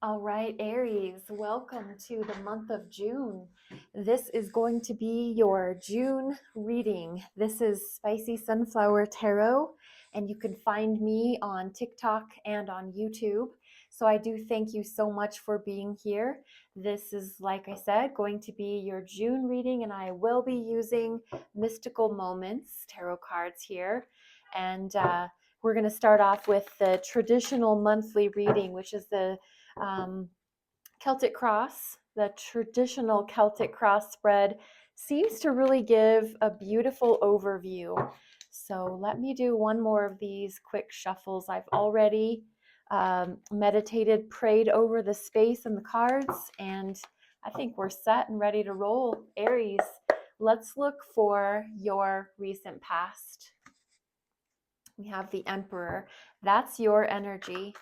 All right, Aries, welcome to the month of June. This is going to be your June reading. This is Spicy Sunflower Tarot, and you can find me on TikTok and on YouTube. So I do thank you so much for being here. This is, like I said, going to be your June reading, and I will be using Mystical Moments tarot cards here. And we're going to start off with the traditional monthly reading, which is the um, Celtic cross, the traditional Celtic cross spread, seems to really give a beautiful overview. So let me do one more of these quick shuffles. I've already meditated, prayed over the space and the cards, and I think we're set and ready to roll. Aries, let's look for your recent past. We have the Emperor. That's your energy.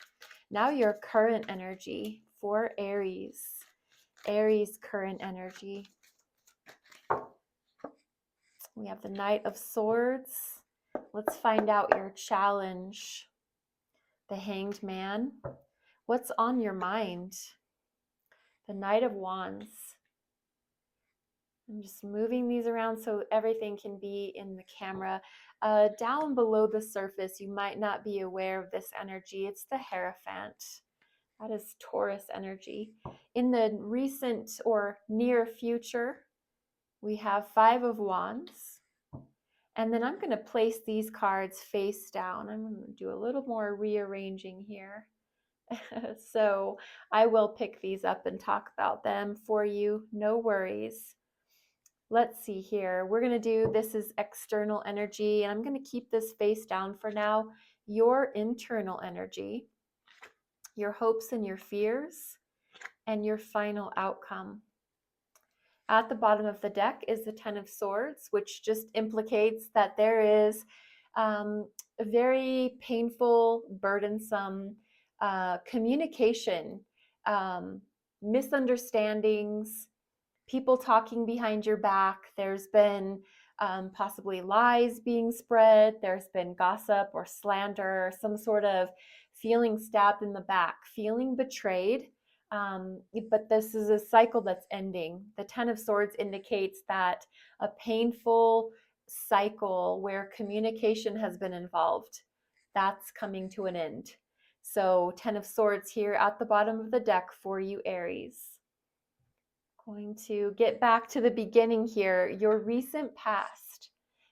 Now your current energy for Aries. Aries current energy. We have the Knight of Swords. Let's find out your challenge. The Hanged Man. What's on your mind? The Knight of Wands. I'm just moving these around so everything can be in the camera. Down below the surface, you might not be aware of this energy. It's the Hierophant. That is Taurus energy. In the recent or near future, we have Five of Wands. And then I'm going to place these cards face down. I'm going to do a little more rearranging here. So I will pick these up and talk about them for you. No worries. Let's see here. We're going to do, this is external energy, and I'm going to keep this face down for now. Your internal energy, your hopes and your fears, and your final outcome. At the bottom of the deck is the Ten of Swords, which just implicates that there is a very painful, burdensome communication, misunderstandings, people talking behind your back. There's been possibly lies being spread. There's been gossip or slander, some sort of feeling stabbed in the back, feeling betrayed. But this is a cycle that's ending. The Ten of Swords indicates that a painful cycle where communication has been involved, that's coming to an end. So Ten of Swords here at the bottom of the deck for you, Aries. Going to get back to the beginning here, your recent past.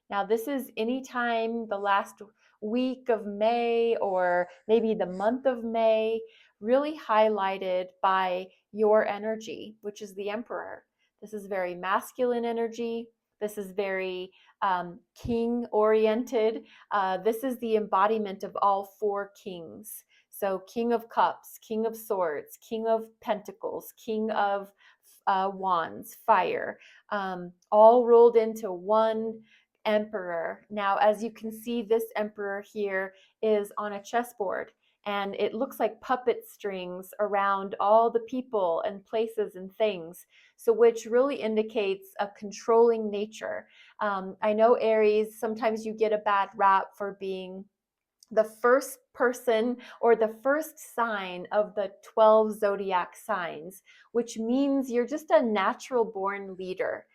Now, this is anytime the last week of May or maybe the month of May, really highlighted by your energy, which is the Emperor. This is very masculine energy. This is very king oriented. This is the embodiment of all four kings. So, King of Cups, King of Swords, King of Pentacles, King of Wands, fire, all rolled into one emperor. Now, as you can see, this emperor here is on a chessboard, and it looks like puppet strings around all the people and places and things, so which really indicates a controlling nature. I know, Aries, sometimes you get a bad rap for being the first person or the first sign of the 12 zodiac signs, which means you're just a natural born leader.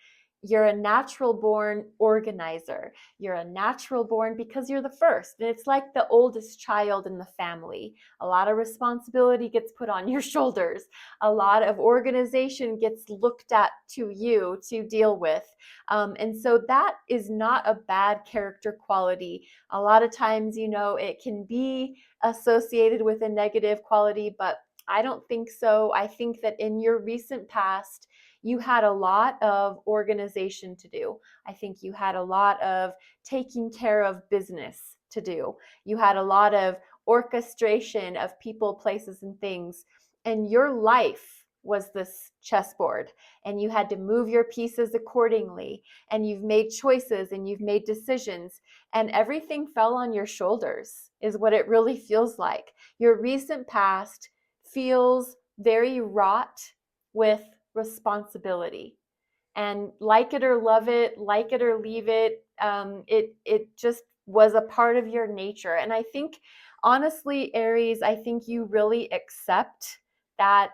You're a natural born organizer. You're a natural born because you're the first. And it's like the oldest child in the family. A lot of responsibility gets put on your shoulders. A lot of organization gets looked at to you to deal with. And so that is not a bad character quality. A lot of times, it can be associated with a negative quality, but I don't think so. I think that in your recent past, you had a lot of organization to do. I think you had a lot of taking care of business to do. You had a lot of orchestration of people, places, and things. And your life was this chessboard, and you had to move your pieces accordingly. And you've made choices and you've made decisions, and everything fell on your shoulders, is what it really feels like. Your recent past feels very wrought with responsibility, and like it or love it, like it or leave it, it just was a part of your nature. And I think, honestly, Aries, I think you really accept that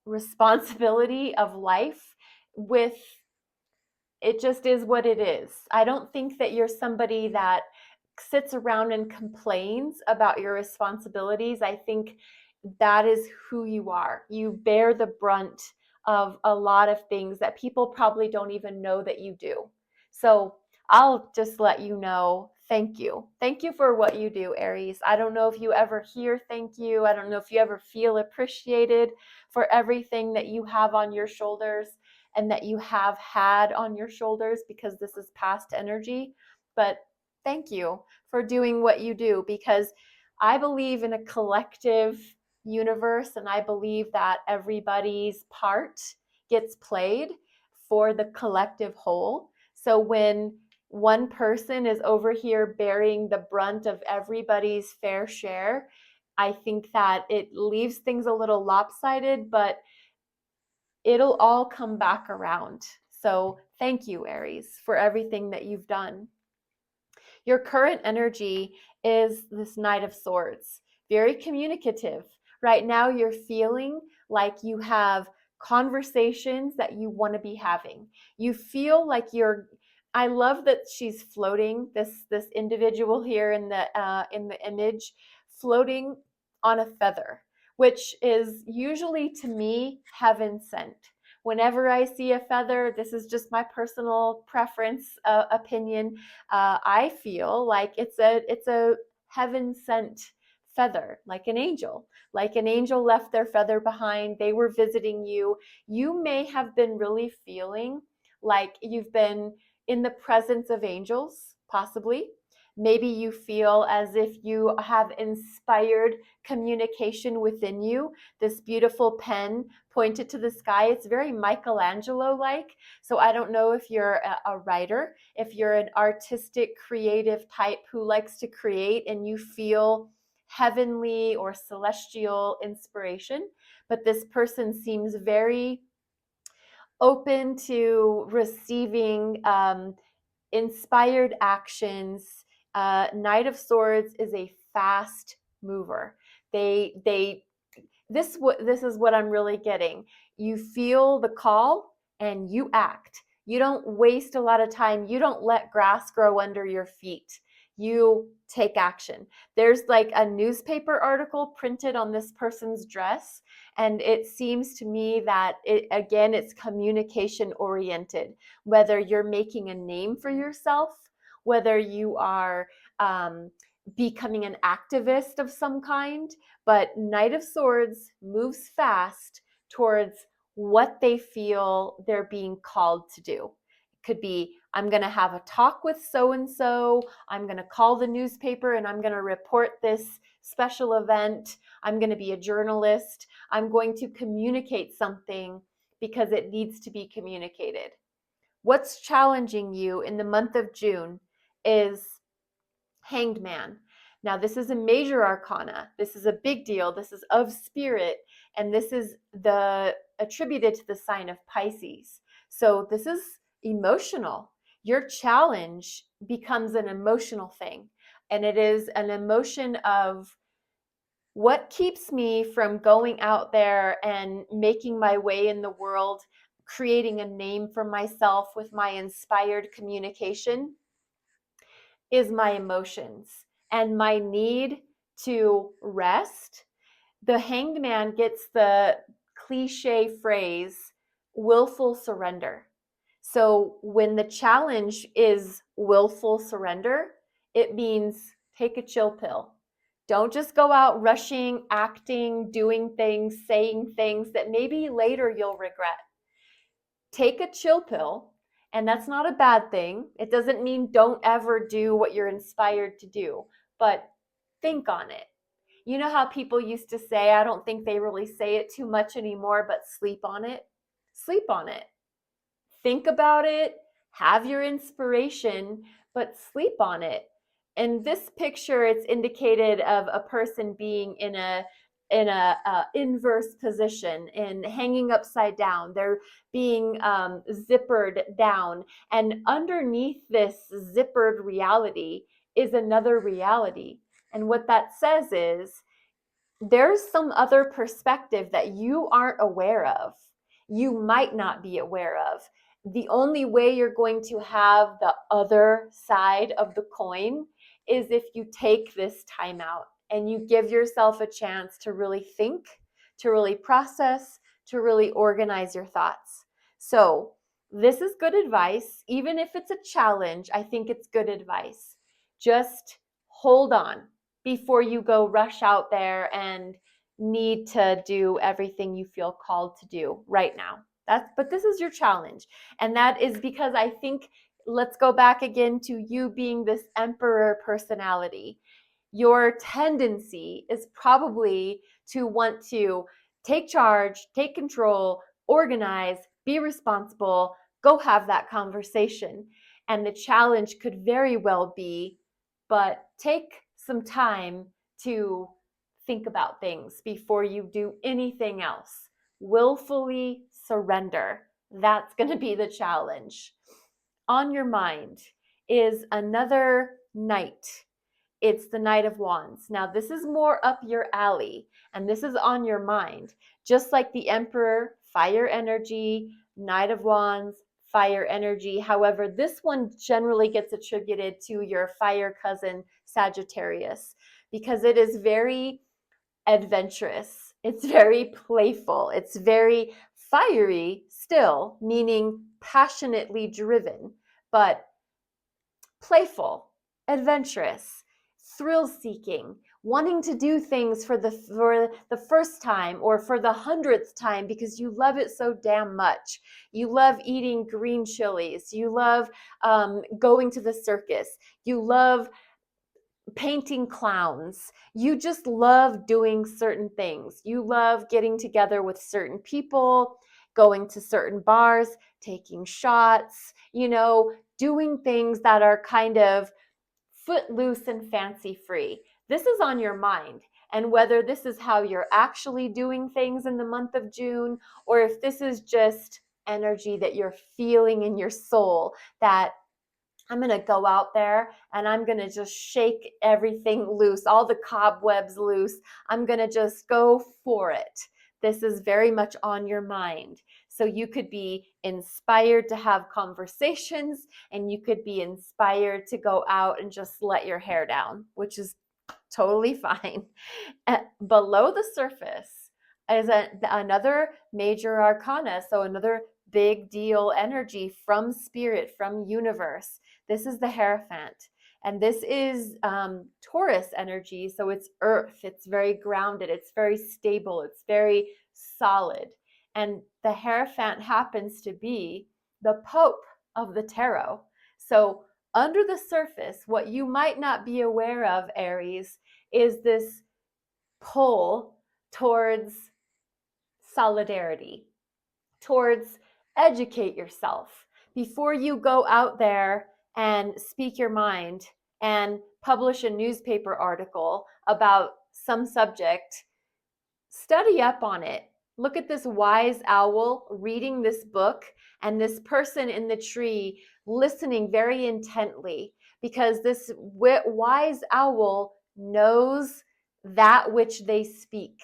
responsibility of life with, it just is what it is. I don't think that you're somebody that sits around and complains about your responsibilities. I think that is who you are. You bear the brunt of a lot of things that people probably don't even know that you do. So I'll just let you know, thank you. Thank you for what you do, Aries. I don't know if you ever hear thank you. I don't know if you ever feel appreciated for everything that you have on your shoulders and that you have had on your shoulders, because this is past energy. But thank you for doing what you do, because I believe in a collective universe, and I believe that everybody's part gets played for the collective whole. So when one person is over here bearing the brunt of everybody's fair share, I think that it leaves things a little lopsided, but it'll all come back around. So thank you, Aries, for everything that you've done. Your current energy is this Knight of Swords, very communicative. Right now, you're feeling like you have conversations that you want to be having. You feel like you're, I love that she's floating, this individual here in the image, floating on a feather, which is usually to me heaven sent. Whenever I see a feather, this is just my personal preference, opinion, I feel like it's a heaven sent feather, like an angel. Like an angel left their feather behind. They were visiting you. You may have been really feeling like you've been in the presence of angels, possibly. Maybe you feel as if you have inspired communication within you. This beautiful pen pointed to the sky. It's very Michelangelo like. So I don't know if you're a writer, if you're an artistic, creative type who likes to create and you feel heavenly or celestial inspiration, but this person seems very open to receiving inspired actions. Knight of Swords is a fast mover. They this is what I'm really getting. You feel the call and you act. You don't waste a lot of time. You don't let grass grow under your feet. You take action. There's like a newspaper article printed on this person's dress, and it seems to me that it's communication oriented. Whether you're making a name for yourself, whether you are becoming an activist of some kind, but Knight of Swords moves fast towards what they feel they're being called to do. It could be, I'm going to have a talk with so-and-so. I'm going to call the newspaper and I'm going to report this special event. I'm going to be a journalist. I'm going to communicate something because it needs to be communicated. What's challenging you in the month of June is Hanged Man. Now, this is a major arcana. This is a big deal. This is of spirit, and this is attributed to the sign of Pisces. So this is emotional. Your challenge becomes an emotional thing, and it is an emotion of what keeps me from going out there and making my way in the world, creating a name for myself with my inspired communication, is my emotions and my need to rest. The Hanged Man gets the cliche phrase, willful surrender. So when the challenge is willful surrender, it means take a chill pill. Don't just go out rushing, acting, doing things, saying things that maybe later you'll regret. Take a chill pill, and that's not a bad thing. It doesn't mean don't ever do what you're inspired to do, but think on it. You know how people used to say, I don't think they really say it too much anymore, but sleep on it? Sleep on it. Think about it, have your inspiration, but sleep on it. In this picture, it's indicated of a person being in a inverse position and hanging upside down. They're being zippered down, and underneath this zippered reality is another reality. And what that says is there's some other perspective that you aren't aware of. You might not be aware of. The only way you're going to have the other side of the coin is if you take this time out and you give yourself a chance to really think, to really process, to really organize your thoughts. So, this is good advice. Even if it's a challenge, I think it's good advice. Just hold on before you go rush out there and need to do everything you feel called to do right now. But this is your challenge. And that is because I think, let's go back again to you being this emperor personality. Your tendency is probably to want to take charge, take control, organize, be responsible, go have that conversation. And the challenge could very well be, but take some time to think about things before you do anything else. Willfully surrender. That's going to be the challenge. On your mind is another knight. It's the Knight of Wands. Now, this is more up your alley, and this is on your mind. Just like the Emperor, fire energy, Knight of Wands, fire energy. However, this one generally gets attributed to your fire cousin, Sagittarius, because it is very adventurous. It's very playful. It's very fiery still, meaning passionately driven, but playful, adventurous, thrill-seeking, wanting to do things for the first time or for the 100th time because you love it so damn much. You love eating green chilies. You love going to the circus. You love painting clowns. You just love doing certain things. You love getting together with certain people, going to certain bars, taking shots, doing things that are kind of footloose and fancy free. This is on your mind. And whether this is how you're actually doing things in the month of June, or if this is just energy that you're feeling in your soul, that I'm going to go out there and I'm going to just shake everything loose, all the cobwebs loose. I'm going to just go for it. This is very much on your mind. So you could be inspired to have conversations, and you could be inspired to go out and just let your hair down, which is totally fine. Below the surface is another major arcana, so another big deal energy from spirit, from universe. This is the Hierophant. And this is Taurus energy, so it's earth. It's very grounded. It's very stable. It's very solid. And the Hierophant happens to be the Pope of the tarot. So under the surface, what you might not be aware of, Aries, is this pull towards solidarity, towards educate yourself before you go out there and speak your mind and publish a newspaper article about some subject. Study up on it. Look at this wise owl reading this book and this person in the tree listening very intently, because this wise owl knows that which they speak.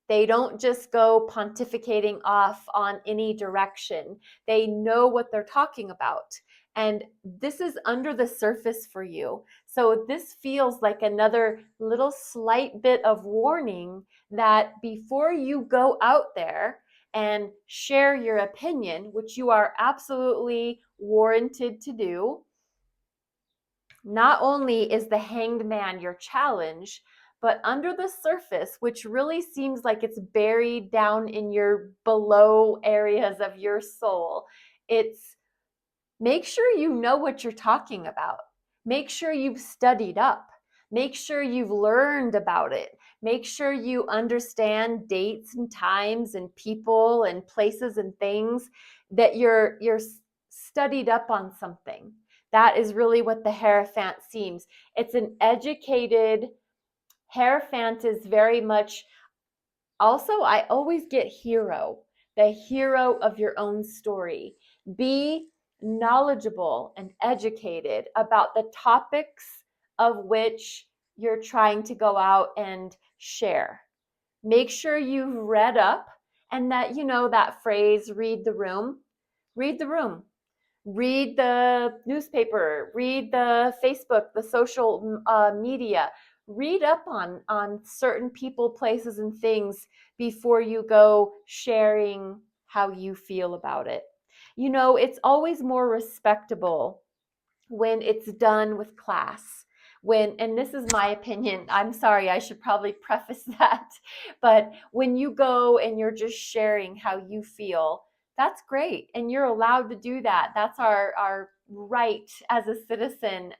They don't just go pontificating off on any direction. They know what they're talking about. And this is under the surface for you. So this feels like another little slight bit of warning that before you go out there and share your opinion, which you are absolutely warranted to do, not only is the Hanged Man your challenge, but under the surface, which really seems like it's buried down in your below areas of your soul, it's make sure you know what you're talking about. Make sure you've studied up. Make sure you've learned about it. Make sure you understand dates and times and people and places and things, that you're studied up on something. That is really what the Hierophant seems. It's an educated Hierophant, is very much also, I always get hero, the hero of your own story. Be knowledgeable and educated about the topics of which you're trying to go out and share. Make sure you've read up, and that you know that phrase, read the room. Read the room. Read the newspaper, read the Facebook, the social media. Read up on certain people, places, and things before you go sharing how you feel about it. You know, it's always more respectable when it's done with class. When, and this is my opinion, I'm sorry, I should probably preface that, but when you go and you're just sharing how you feel, that's great, and you're allowed to do that. That's our right as a citizen,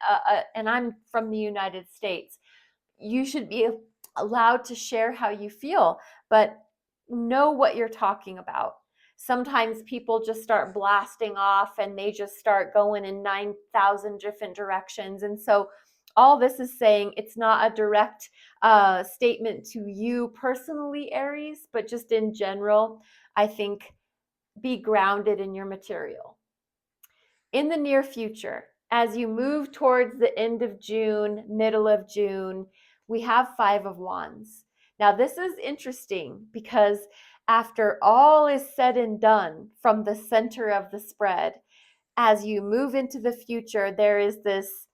and I'm from the United States. You should be allowed to share how you feel, but know what you're talking about. Sometimes people just start blasting off and they just start going in 9,000 different directions. And so all this is saying, it's not a direct statement to you personally, Aries, but just in general, I think be grounded in your material. In the near future, as you move towards the end of June, middle of June, we have Five of Wands. Now, this is interesting because after all is said and done from the center of the spread, as you move into the future, there is this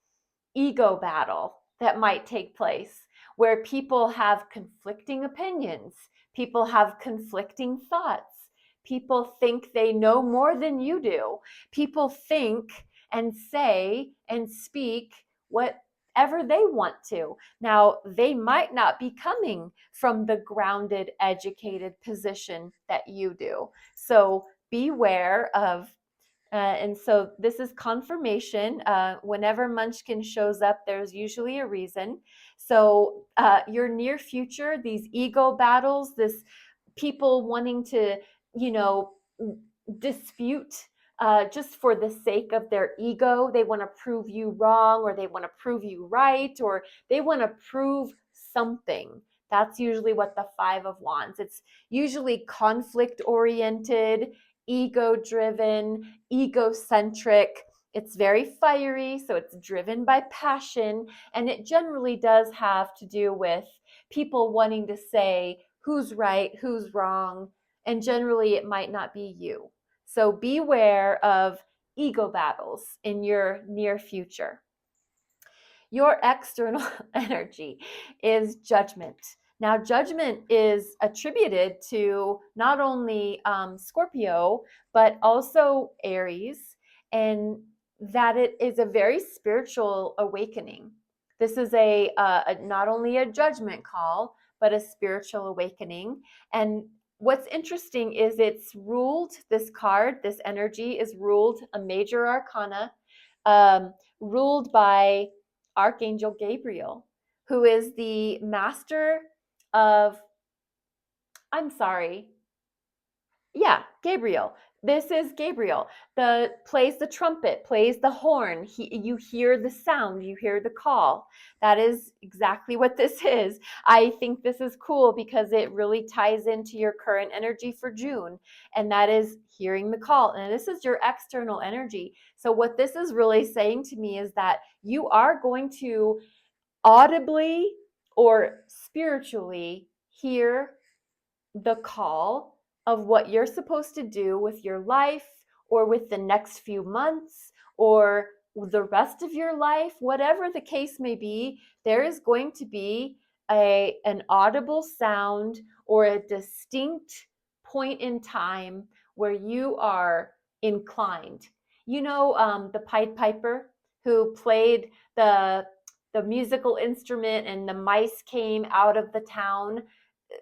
ego battle that might take place where people have conflicting opinions, people have conflicting thoughts, people think they know more than you do, people think and say and speak whatever they want to. Now, they might not be coming from the grounded, educated position that you do. So beware of and so this is confirmation. Whenever Munchkin shows up, there's usually a reason. So your near future, these ego battles, this people wanting to, you know, dispute just for the sake of their ego. They want to prove you wrong, or they want to prove you right, or they want to prove something. That's usually what the Five of Wands. It's usually conflict oriented, ego driven, egocentric. It's very fiery, so it's driven by passion, and it generally does have to do with people wanting to say who's right, who's wrong, and generally it might not be you. So beware of ego battles in your near future. Your external energy is judgment. Now, judgment is attributed to not only Scorpio, but also Aries, and that it is a very spiritual awakening. This is not only a judgment call, but a spiritual awakening. And what's interesting is it's ruled, this card, this energy is ruled, a major arcana, ruled by Archangel Gabriel, who is the master of, I'm sorry, yeah, Gabriel. This is Gabriel. The plays the trumpet, plays the horn. You hear the sound, you hear the call. That is exactly what this is. I think this is cool because it really ties into your current energy for June, and that is hearing the call. And this is your external energy. So what this is really saying to me is that you are going to audibly or spiritually hear the call of what you're supposed to do with your life, or with the next few months, or the rest of your life, whatever the case may be. There is going to be an audible sound or a distinct point in time where you are inclined. You know, the Pied Piper who played the musical instrument and the mice came out of the town.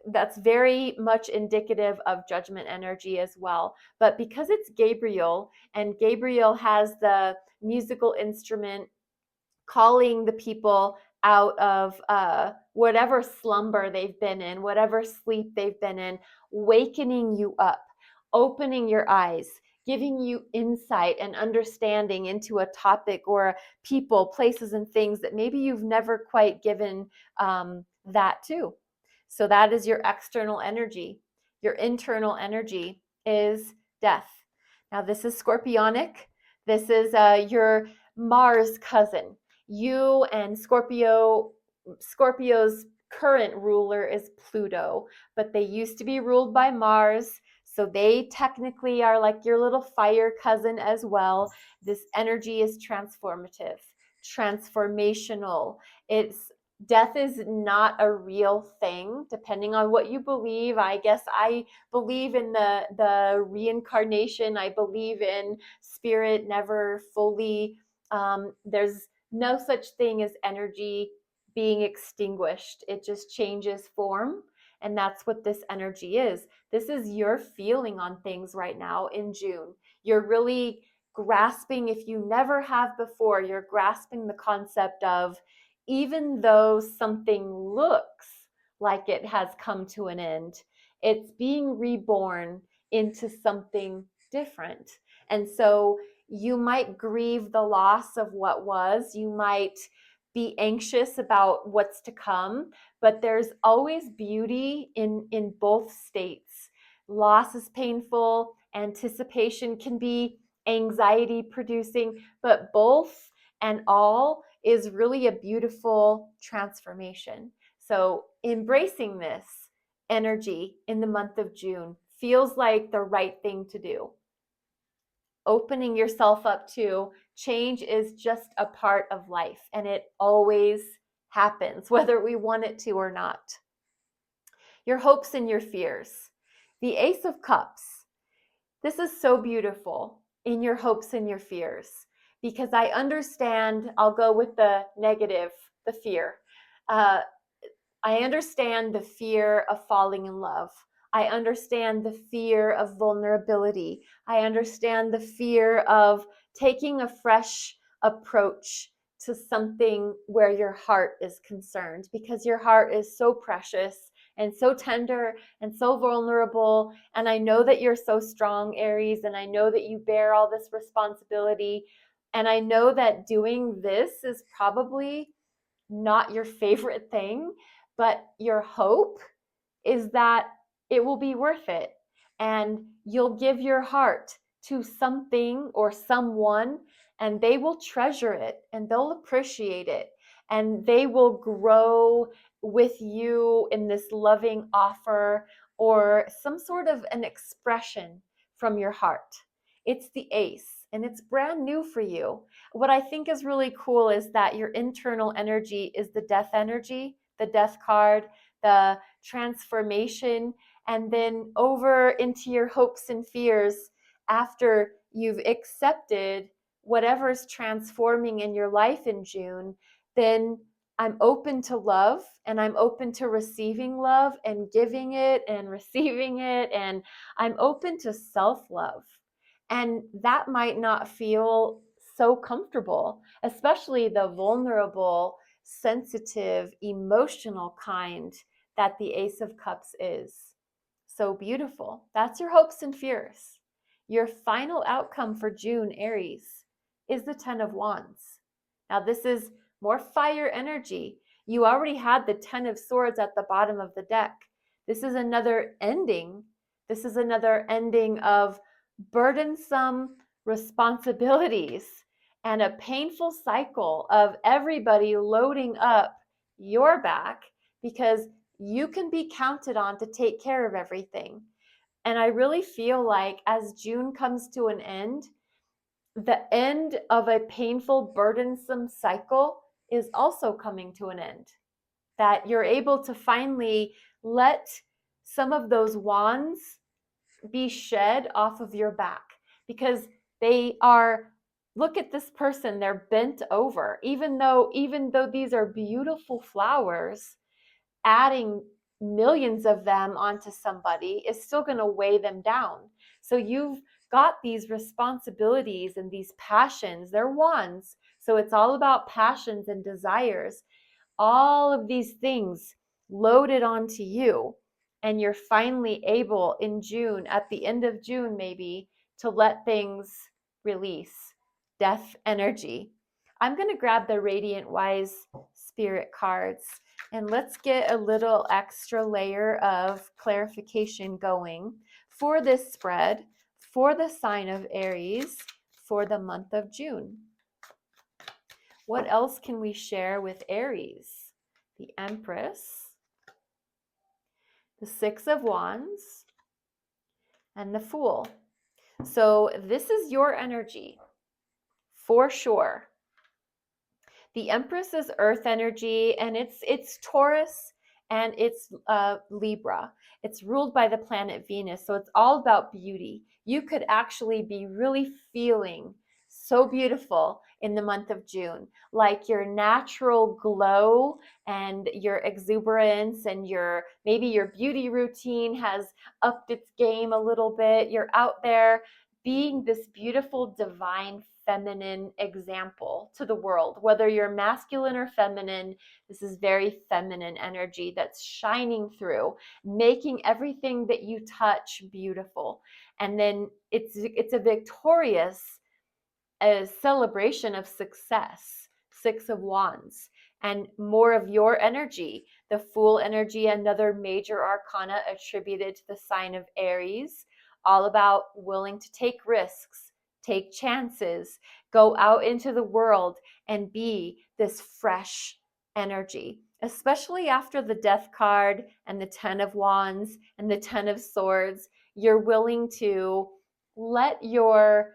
That's very much indicative of judgment energy as well. But because it's Gabriel, and Gabriel has the musical instrument calling the people out of whatever slumber they've been in, whatever sleep they've been in, wakening you up, opening your eyes, giving you insight and understanding into a topic or people, places, and things that maybe you've never quite given that to. So that is your external energy. Your internal energy is death. Now, this is scorpionic. This is your Mars cousin. You and Scorpio's current ruler is Pluto, but they used to be ruled by Mars. So they technically are like your little fire cousin as well. This energy is transformative, transformational. It's death is not a real thing, depending on what you believe. I guess I believe in the reincarnation. I believe in spirit never fully. There's no such thing as energy being extinguished. It just changes form. And that's what this energy is. This is your feeling on things right now in June. You're really grasping, if you never have before, you're grasping the concept of, even though something looks like it has come to an end, it's being reborn into something different. And so you might grieve the loss of what was, you might be anxious about what's to come, but there's always beauty in both states. Loss is painful, anticipation can be anxiety producing, but both and all is really a beautiful transformation. So embracing this energy in the month of June feels like the right thing to do. Opening yourself up to change is just a part of life, and it always happens, whether we want it to or not. Your hopes and your fears. The Ace of Cups. This is so beautiful in your hopes and your fears, because I understand, I'll go with the negative, the fear. Uh, I understand the fear of falling in love. I understand the fear of vulnerability. I understand the fear of taking a fresh approach to something where your heart is concerned, because your heart is so precious and so tender and so vulnerable. And I know that you're so strong, Aries, and I know that you bear all this responsibility. And I know that doing this is probably not your favorite thing, but your hope is that it will be worth it. And you'll give your heart to something or someone, and they will treasure it and they'll appreciate it. And they will grow with you in this loving offer or some sort of an expression from your heart. It's the ace, and it's brand new for you. What I think is really cool is that your internal energy is the death energy, the death card, the transformation, and then over into your hopes and fears after you've accepted whatever's transforming in your life in June. Then I'm open to love, and I'm open to receiving love and giving it and receiving it, and I'm open to self-love. And that might not feel so comfortable, especially the vulnerable, sensitive, emotional kind that the Ace of Cups is. So beautiful. That's your hopes and fears. Your final outcome for June, Aries, is the Ten of Wands. Now, this is more fire energy. You already had the Ten of Swords at the bottom of the deck. This is another ending. This is another ending of burdensome responsibilities and a painful cycle of everybody loading up your back, because you can be counted on to take care of everything. And I really feel like as June comes to an end, the end of a painful, burdensome cycle is also coming to an end. That you're able to finally let some of those wands be shed off of your back, because they are, look at this person, they're bent over. Even though these are beautiful flowers, adding millions of them onto somebody is still going to weigh them down. So you've got these responsibilities and these passions, they're wands. So it's all about passions and desires, all of these things loaded onto you. And you're finally able in June, at the end of June maybe, to let things release. Death energy. I'm going to grab the Radiant Wise Spirit cards, and let's get a little extra layer of clarification going for this spread for the sign of Aries for the month of June. What else can we share with Aries? The Empress, the Six of Wands, and the Fool. So this is your energy for sure. The Empress is earth energy, and it's Taurus and it's Libra. It's ruled by the planet Venus, so it's all about beauty. You could actually be really feeling so beautiful in the month of June, like your natural glow and your exuberance and your maybe your beauty routine has upped its game a little bit. You're out there being this beautiful divine feminine example to the world. Whether you're masculine or feminine, this is very feminine energy that's shining through, making everything that you touch beautiful. And then it's a victorious celebration of success. Six of Wands. And more of your energy, the Fool energy, another major arcana attributed to the sign of Aries, all about willing to take risks, take chances, go out into the world and be this fresh energy, especially after the Death card and the Ten of Wands and the Ten of Swords. You're willing to let your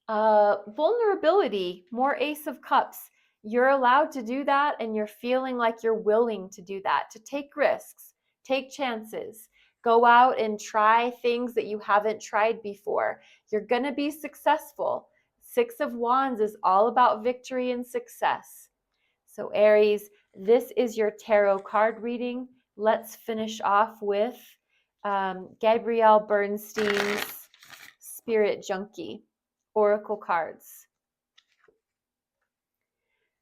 vulnerability, more Ace of Cups. You're allowed to do that, and you're feeling like you're willing to do that, to take risks, take chances, go out and try things that you haven't tried before. You're going to be successful. Six of Wands is all about victory and success. So, Aries, this is your tarot card reading. Let's finish off with Gabrielle Bernstein's Spirit Junkie. Oracle cards.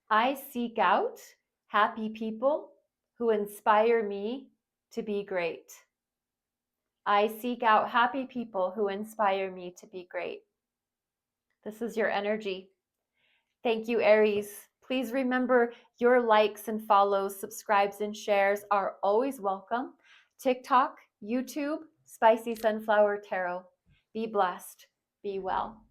I seek out happy people who inspire me to be great. I seek out happy people who inspire me to be great. This is your energy. Thank you, Aries. Please remember your likes and follows, subscribes, and shares are always welcome. TikTok, YouTube, Spicy Sunflower Tarot. Be blessed. Be well.